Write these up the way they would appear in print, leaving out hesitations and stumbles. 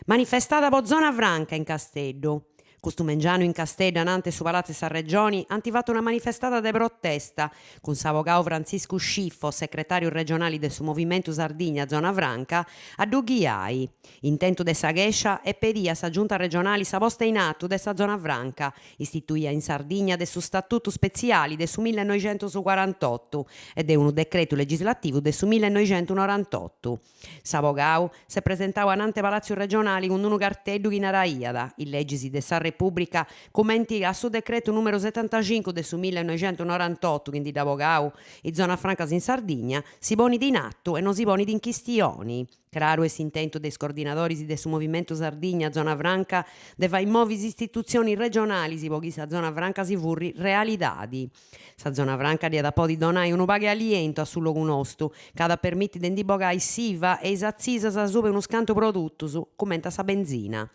Manifestata po zona franca in Casteddu. Custumengiano in Casteddu, anante su Palazzo San Regioni, hanno fatto una manifestata de protesta con s'avogao Francisco Sciffo, segretario regionale del suo movimento Sardigna Zona Franca, a Dughiai. Intento de sa gescia e pedia sa giunta regionale sa posta in atto de sa Zona Franca, istituita in Sardigna de su statuto speziali de su 1948 e de un decreto legislativo de su 1998. S'avogao se presentava anante Palazzo Regionale con un cartello in araiada, il legisi de sa Repubblica commenti a suo decreto numero 75 del su 1998, quindi d'avogao in zona franca in Sardegna, si poni di in atto e non si poni di in chistioni. Claro e s'intento dei coordinatori del suo movimento Sardegna zona franca de fai movis istituzioni regionali si pochi sa zona franca si furri realidadi. Sa zona franca di da po' di donai uno paghe aliento a sul logo nostro, cada permetti di bogai siva e isazzisa sa sube uno scanto produtto su, commenta sa benzina.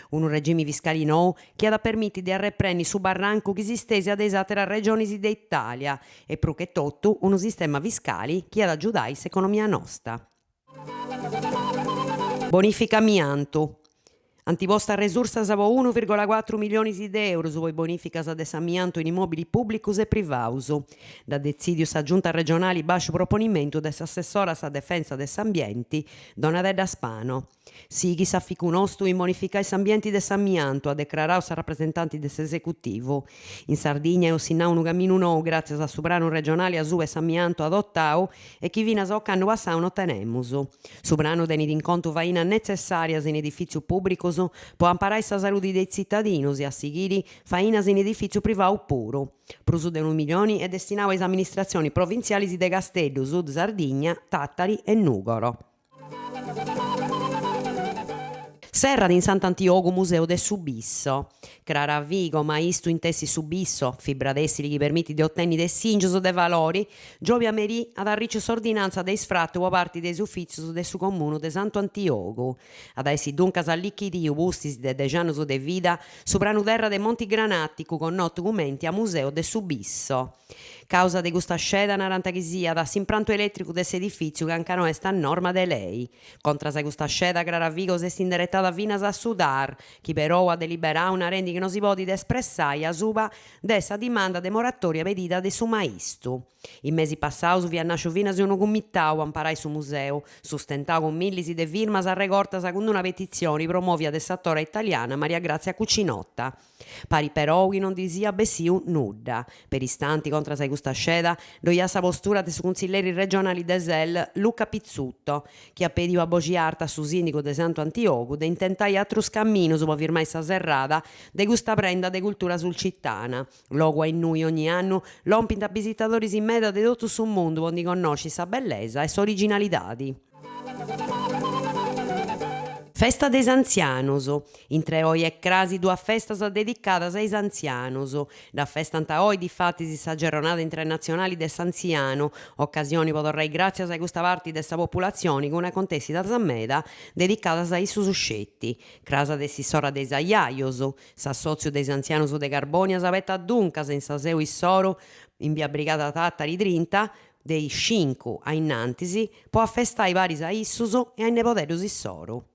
Un regime fiscale nuovo che ha permesso di arreprendere su barranco che si stese ad esatera regioni d'Italia e più che tutto un sistema fiscale che ha da giudare l'economia nostra. Bonifica amianto. Antiposta risorsa savo 1,4 milioni di euro su bonifica de amianto in immobili pubblici e privati. Da decidio sa giunta regionale bascio proponimento dell'assessora sa difesa dell'ambiente Donatella Spano. Sighi sa ficunostu in bonificare s'ambienti dell'amianto a declarare sa rappresentanti dell'esecutivo. In Sardegna è ossinà un cammino nuovo grazie al sovrano regionale a su amianto adottau e chi vina soccando a non tenemus. Sovrano deni d'incontro vaina necessaria in edificio pubblico può amparare sa salute dei cittadini e a seguire fainas in edificio privato puro. Prusu de 1 milione è destinato alle amministrazioni provinciali di Castello, Sud Sardegna, Tattari e Nugoro. Serra di Sant'Antioco Museo del Subisso. Craravigo, maistu in tessi Subisso, fibra d'essili che permette di ottenere dei singioso dei valori, giovia merì ad arriccio s'ordinanza dei sfratti o a parti dei uffici del suo comune de Santo Antioco. Ad essi dunque s'allicchiti bustis de Dejanos de Vida, soprano terra de Monti Granati, cu con documenti a Museo del Subisso. Causa de questa sceda naranta che sia da s'impranto elettrico dell'edificio che ancano est a norma de lei. Contra se questa sceda Craravigo si è indirettata fino a sudar, chi però ha deliberato una rendi che non si può espressare a suba dessa dimanda de moratoria pedita de su maistu. In mesi passati vi ha nasciuto fino a uno comitato a imparare su museo, sustentato con millisi de firmas a recorta secondo una petizione promovia del settore italiana Maria Grazia Cucinotta. Pari però che non disia bessiu nuda. Per istanti contra se questa sceda doia sa postura de su consiglieri regionali de Sel Luca Pizzutto, che ha pedito a Bociarta su sindaco de Santo Antioco de intentai altro cammino su firmare sa serrata de questa prenda de cultura sul cittana. Logo in noi ogni anno lompinta visitatori in meta de tutto sul mondo onde conosci sa bellezza e sa originalitadi. Festa des anzianos. Intre oi e crasi due festas dedicadas ai anzianos. Da festa anta oi difatti si sa giornata internazionale des anziano, occasioni potorrei grazie a questa parte dessa popolazione con una contesti da zammeda dedicadas ai suscetti. Crasa de sissora des aiaios, s'assozio des anzianos de Carbonia savetta duncas in saseu issoro in via Brigata Tattari 30 dei 5 a innantisi può affestare i vari a issuso e ai nepoteros issoro.